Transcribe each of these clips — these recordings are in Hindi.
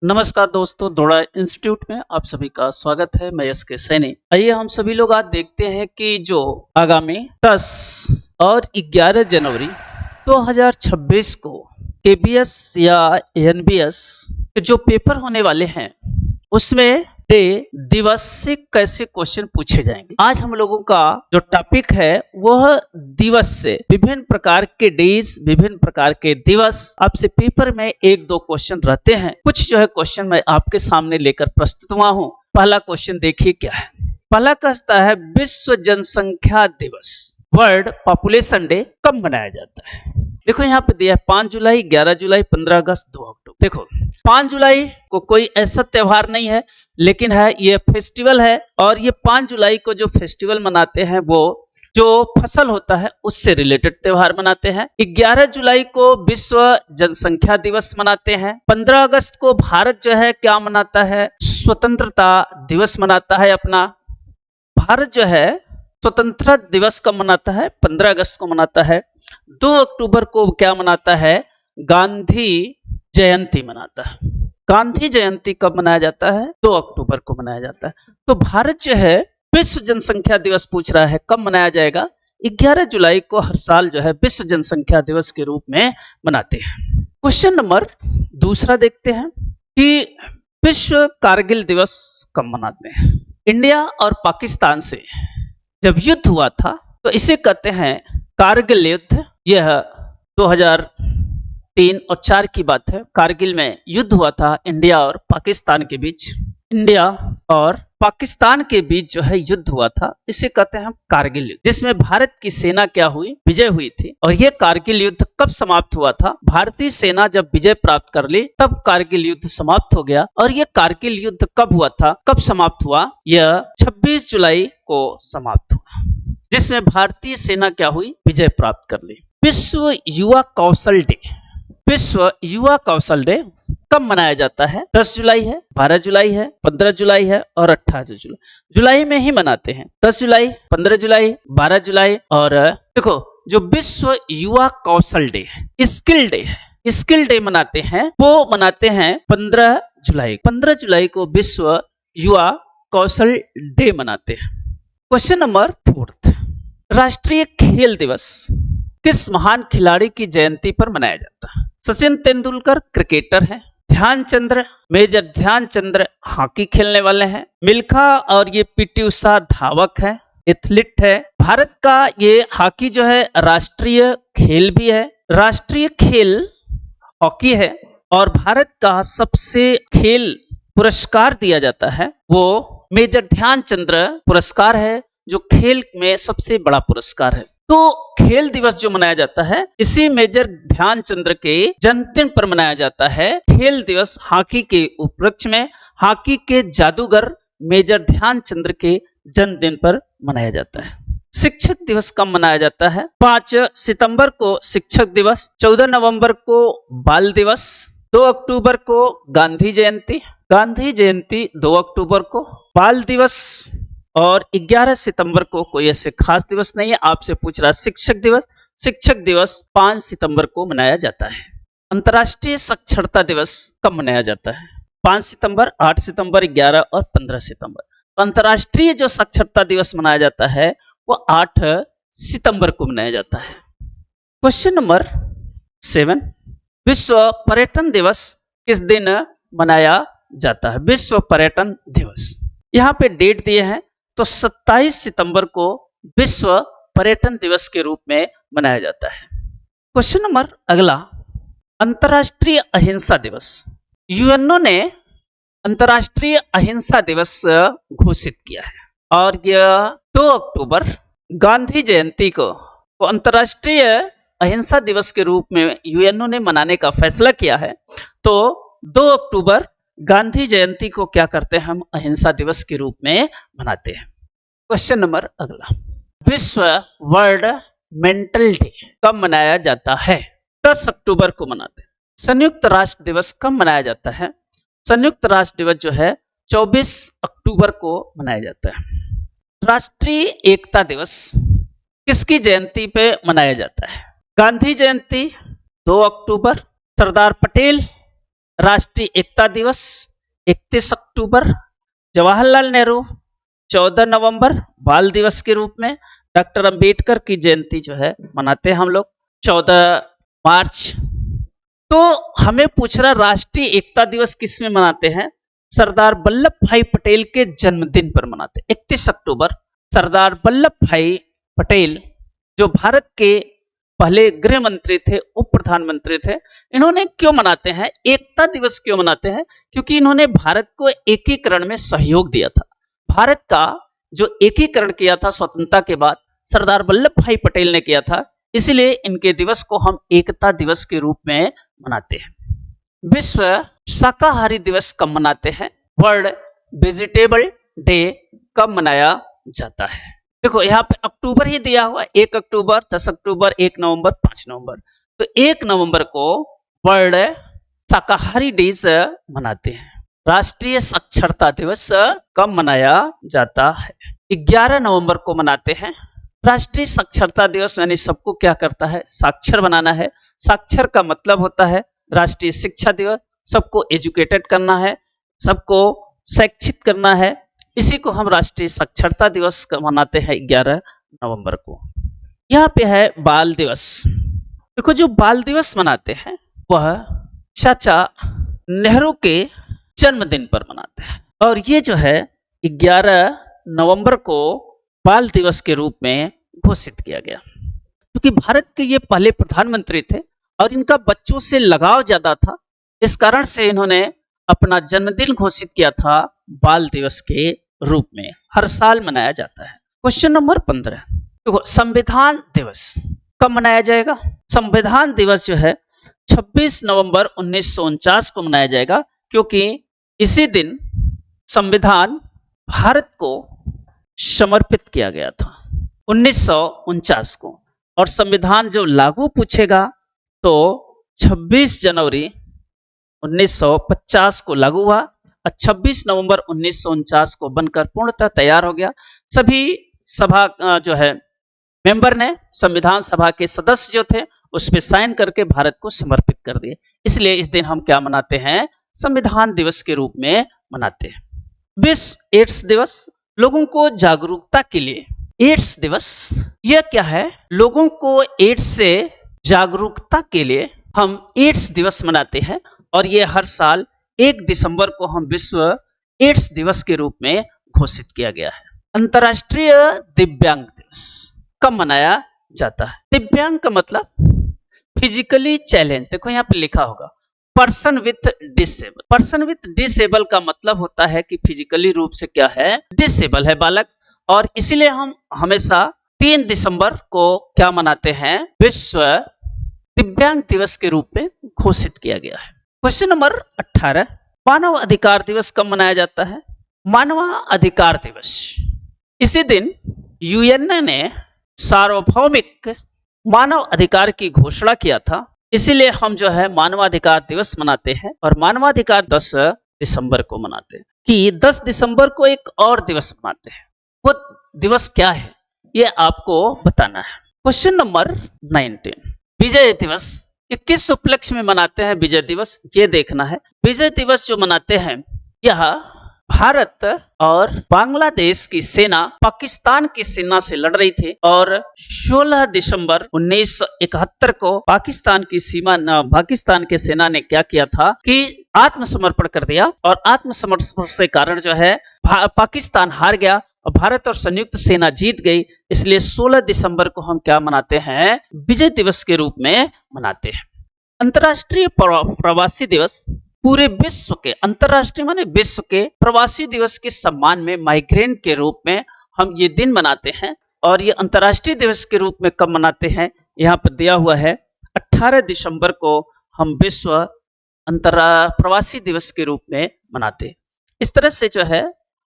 नमस्कार दोस्तों, दोड़ा इंस्टीट्यूट में आप सभी का स्वागत है। मैं एस के सैनी। आइए हम सभी लोग आज देखते हैं कि जो आगामी 10 और 11 जनवरी 2026 को केबीएस या एनबीएस के जो पेपर होने वाले हैं उसमें डे दिवस से कैसे क्वेश्चन पूछे जाएंगे। आज हम लोगों का जो टॉपिक है वह दिवस से विभिन्न प्रकार के डेज, विभिन्न प्रकार के दिवस आपसे पेपर में एक दो क्वेश्चन रहते हैं। कुछ जो है क्वेश्चन मैं आपके सामने लेकर प्रस्तुत हुआ हूँ। पहला क्वेश्चन देखिए क्या है। पहला कहता है विश्व जनसंख्या दिवस, वर्ल्ड पॉपुलेशन डे कब मनाया जाता है। देखो यहाँ पे दिया है 5 जुलाई, 11 जुलाई, 15 अगस्त, 2 अक्टूबर। देखो 5 जुलाई को कोई ऐसा त्योहार नहीं है, लेकिन है ये फेस्टिवल है। और ये 5 जुलाई को जो फेस्टिवल मनाते हैं वो जो फसल होता है उससे रिलेटेड त्योहार मनाते हैं। 11 जुलाई को विश्व जनसंख्या दिवस मनाते हैं। 15 अगस्त को भारत जो है क्या मनाता है, स्वतंत्रता दिवस मनाता है अपना। भारत जो है स्वतंत्रता दिवस कब मनाता है, 15 अगस्त को मनाता है। 2 अक्टूबर को क्या मनाता है, गांधी जयंती मनाता है। गांधी जयंती कब मनाया जाता है, 2 अक्टूबर को मनाया जाता है। तो भारत जो है विश्व जनसंख्या दिवस पूछ रहा है कब मनाया जाएगा। 11 जुलाई को हर साल जो है विश्व जनसंख्या दिवस के रूप में मनाते हैं। क्वेश्चन नंबर दूसरा देखते हैं कि विश्व कारगिल दिवस कब मनाते हैं। इंडिया और पाकिस्तान से जब युद्ध हुआ था तो इसे कहते हैं कारगिल युद्ध। यह 2003 और 4 की बात है। कारगिल में युद्ध हुआ था इंडिया और पाकिस्तान के बीच। इंडिया और पाकिस्तान के बीच जो है युद्ध हुआ था, इसे कहते हैं कारगिल युद्ध, जिसमें भारत की सेना क्या हुई, विजय हुई थी। और यह कारगिल युद्ध कब समाप्त हुआ था, भारतीय सेना जब विजय प्राप्त कर ली तब कारगिल युद्ध समाप्त हो गया। और यह कारगिल युद्ध कब हुआ था, कब समाप्त हुआ, यह 26 जुलाई को समाप्त हुआ, जिसमें भारतीय सेना क्या हुई, विजय प्राप्त कर ली। विश्व युवा कौशल डे, विश्व युवा कौशल डे कब मनाया जाता है। 10 जुलाई है, 12 जुलाई है, 15 जुलाई है और 18 जुलाई। जुलाई में ही मनाते हैं। 10 जुलाई, 15 जुलाई, 12 जुलाई। और देखो जो विश्व युवा कौशल day, skill day, skill day मनाते हैं, वो मनाते हैं 15 जुलाई। 15 जुलाई को विश्व युवा कौशल डे मनाते हैं। क्वेश्चन नंबर 4, राष्ट्रीय खेल दिवस किस महान खिलाड़ी की जयंती पर मनाया जाता है। सचिन तेंदुलकर क्रिकेटर हैं। ध्यानचंद्र, मेजर ध्यानचंद्र हॉकी खेलने वाले हैं। मिल्खा और ये पीटी उषा धावक है, एथलीट है। भारत का ये हॉकी जो है राष्ट्रीय खेल भी है। राष्ट्रीय खेल हॉकी है। और भारत का सबसे खेल पुरस्कार दिया जाता है वो मेजर ध्यानचंद्र पुरस्कार है, जो खेल में सबसे बड़ा पुरस्कार है। तो खेल दिवस जो मनाया जाता है इसी मेजर ध्यानचंद्र के जन्मदिन पर मनाया जाता है। खेल दिवस हॉकी के उपलक्ष्य में हॉकी के जादूगर मेजर ध्यानचंद्र के जन्मदिन पर मनाया जाता है। शिक्षक दिवस कब मनाया जाता है। 5 सितंबर को शिक्षक दिवस, 14 नवंबर को बाल दिवस, 2 अक्टूबर को गांधी जयंती, गांधी जयंती 2 अक्टूबर को, बाल दिवस और 11 सितंबर को कोई ऐसे खास दिवस नहीं है। आपसे पूछ रहा शिक्षक दिवस, शिक्षक दिवस 5 सितंबर को मनाया जाता है। अंतर्राष्ट्रीय साक्षरता दिवस कब मनाया जाता है। 5 सितंबर, 8 सितंबर, 11 और 15 सितंबर। अंतर्राष्ट्रीय जो साक्षरता दिवस मनाया जाता है वो 8 सितंबर को मनाया जाता है। क्वेश्चन नंबर 7, विश्व पर्यटन दिवस किस दिन मनाया जाता है। विश्व पर्यटन दिवस, यहाँ पे डेट दिए हैं तो 27 सितंबर को विश्व पर्यटन दिवस के रूप में मनाया जाता है। क्वेश्चन नंबर अगला, अंतर्राष्ट्रीय अहिंसा दिवस। यूएनओ ने अंतर्राष्ट्रीय अहिंसा दिवस घोषित किया है और यह 2 अक्टूबर गांधी जयंती को अंतर्राष्ट्रीय अहिंसा दिवस के रूप में यूएनओ ने मनाने का फैसला किया है। तो 2 अक्टूबर गांधी जयंती को क्या करते हैं, हम अहिंसा दिवस के रूप में मनाते हैं। क्वेश्चन नंबर अगला, विश्व वर्ल्ड मेंटल डे कब मनाया जाता है। 10 अक्टूबर को मनाते हैं। संयुक्त राष्ट्र दिवस कब मनाया जाता है। संयुक्त राष्ट्र दिवस जो है 24 अक्टूबर को मनाया जाता है। राष्ट्रीय एकता दिवस किसकी जयंती पे मनाया जाता है। गांधी जयंती 2 अक्टूबर, सरदार पटेल राष्ट्रीय एकता दिवस 31 अक्टूबर, जवाहरलाल नेहरू 14 नवंबर बाल दिवस के रूप में, डॉक्टर अंबेडकर की जयंती जो है मनाते हैं हम लोग 14 मार्च। तो हमें पूछ रहा राष्ट्रीय एकता दिवस किस में मनाते हैं? सरदार वल्लभ भाई पटेल के जन्मदिन पर मनाते हैं 31 अक्टूबर। सरदार वल्लभ भाई पटेल जो भारत के पहले गृह मंत्री थे, उप प्रधानमंत्री थे, इन्होंने क्यों मनाते हैं एकता दिवस? क्यों मनाते हैं? क्योंकि इन्होंने भारत को एकीकरण में सहयोग दिया था। भारत का जो एकीकरण किया था स्वतंत्रता के बाद सरदार वल्लभ भाई पटेल ने किया था, इसलिए इनके दिवस को हम एकता दिवस के रूप में मनाते हैं। विश्व शाकाहारी दिवस कब मनाते हैं? वर्ल्ड वेजिटेबल डे कब मनाया जाता है? देखो यहाँ पे अक्टूबर ही दिया हुआ, 1 अक्टूबर, 10 अक्टूबर, 1 नवंबर, 5 नवंबर। तो 1 नवंबर को वर्ल्ड शाकाहारी डेज मनाते हैं। राष्ट्रीय साक्षरता दिवस कब मनाया जाता है? 11 नवंबर को मनाते हैं। राष्ट्रीय साक्षरता दिवस यानी सबको क्या करता है? साक्षर बनाना है। साक्षर का मतलब होता है राष्ट्रीय शिक्षा दिवस, सबको एजुकेटेड करना है, सबको शिक्षित करना है। इसी को हम राष्ट्रीय साक्षरता दिवस मनाते हैं 11 नवंबर को। यहाँ पे है बाल दिवस। देखो जो बाल दिवस मनाते हैं वह चाचा नेहरू के जन्मदिन पर मनाते हैं, और ये जो है 11 नवंबर को बाल दिवस के रूप में घोषित किया गया, क्योंकि भारत के ये पहले प्रधानमंत्री थे और इनका बच्चों से लगाव ज्यादा था। इस कारण से इन्होंने अपना जन्मदिन घोषित किया था बाल दिवस के रूप में, हर साल मनाया जाता है। क्वेश्चन नंबर 15, देखो संविधान दिवस कब मनाया जाएगा? संविधान दिवस जो है 26 नवंबर 1949 को मनाया जाएगा, क्योंकि इसी दिन संविधान भारत को समर्पित किया गया था 1949 को, और संविधान जो लागू पूछेगा तो 26 जनवरी 1950 को लागू हुआ और 26 नवंबर 1949 को बनकर पूर्णतः तैयार हो गया। सभी सभा जो है मेंबर ने, संविधान सभा के सदस्य जो थे, उस पे साइन करके भारत को समर्पित कर दिए। इसलिए इस दिन हम क्या मनाते हैं? संविधान दिवस के रूप में मनाते हैं। विश्व एड्स दिवस, लोगों को जागरूकता के लिए। एड्स दिवस यह क्या है? लोगों को एड्स से जागरूकता के लिए हम एड्स दिवस मनाते हैं, और ये हर साल 1 दिसंबर को हम विश्व एड्स दिवस के रूप में घोषित किया गया है। अंतर्राष्ट्रीय दिव्यांग दिवस कब मनाया जाता है? दिव्यांग का मतलब फिजिकली चैलेंज। देखो यहाँ पे लिखा होगा person with disable. Person with disable का मतलब होता है कि फिजिकली रूप से क्या है? डिसेबल है बालक, और इसीलिए हम हमेशा 3 दिसंबर को क्या मनाते हैं? विश्व दिव्यांग दिवस के रूप में घोषित किया गया है। क्वेश्चन नंबर 18, मानव अधिकार दिवस कब मनाया जाता है? मानव अधिकार दिवस, इसी दिन यूएन ने सार्वभौमिक मानव अधिकार की घोषणा किया था, इसीलिए हम जो है मानवाधिकार दिवस मनाते हैं, और मानवाधिकार 10 दिसंबर को मनाते हैं। कि 10 दिसंबर को एक और दिवस मनाते हैं, वो दिवस क्या है ये आपको बताना है। क्वेश्चन नंबर 19, विजय दिवस, ये किस उपलक्ष्य में मनाते हैं विजय दिवस? ये देखना है। विजय दिवस जो मनाते हैं, यह भारत और बांग्लादेश की सेना पाकिस्तान की सेना से लड़ रही थी, और 16 दिसंबर 1971 को पाकिस्तान के सेना ने क्या किया था कि आत्मसमर्पण कर दिया, और आत्मसमर्पण से कारण जो है पाकिस्तान हार गया और भारत और संयुक्त सेना जीत गई। इसलिए 16 दिसंबर को हम क्या मनाते हैं? विजय दिवस के रूप में मनाते हैं। अंतर्राष्ट्रीय प्रवासी दिवस, पूरे विश्व के, अंतर्राष्ट्रीय माने विश्व के प्रवासी दिवस के सम्मान में, माइग्रेंट के रूप में हम ये दिन मनाते हैं। और ये अंतर्राष्ट्रीय दिवस के रूप में कब मनाते हैं? यहाँ पर दिया हुआ है 18 दिसंबर को हम विश्व प्रवासी दिवस के रूप में मनाते हैं। इस तरह से जो है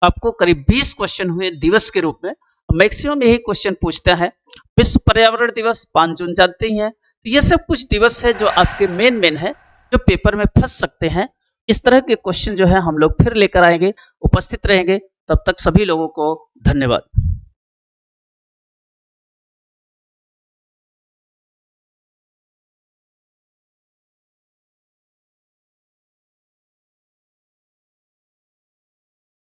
आपको करीब 20 क्वेश्चन हुए दिवस के रूप में। मैक्सिमम यही क्वेश्चन पूछता है। विश्व पर्यावरण दिवस 5 जून जानते ही हैं। तो ये सब कुछ दिवस है जो आपके मेन है, जो पेपर में फंस सकते हैं। इस तरह के क्वेश्चन जो है हम लोग फिर लेकर आएंगे, उपस्थित रहेंगे। तब तक सभी लोगों को धन्यवाद।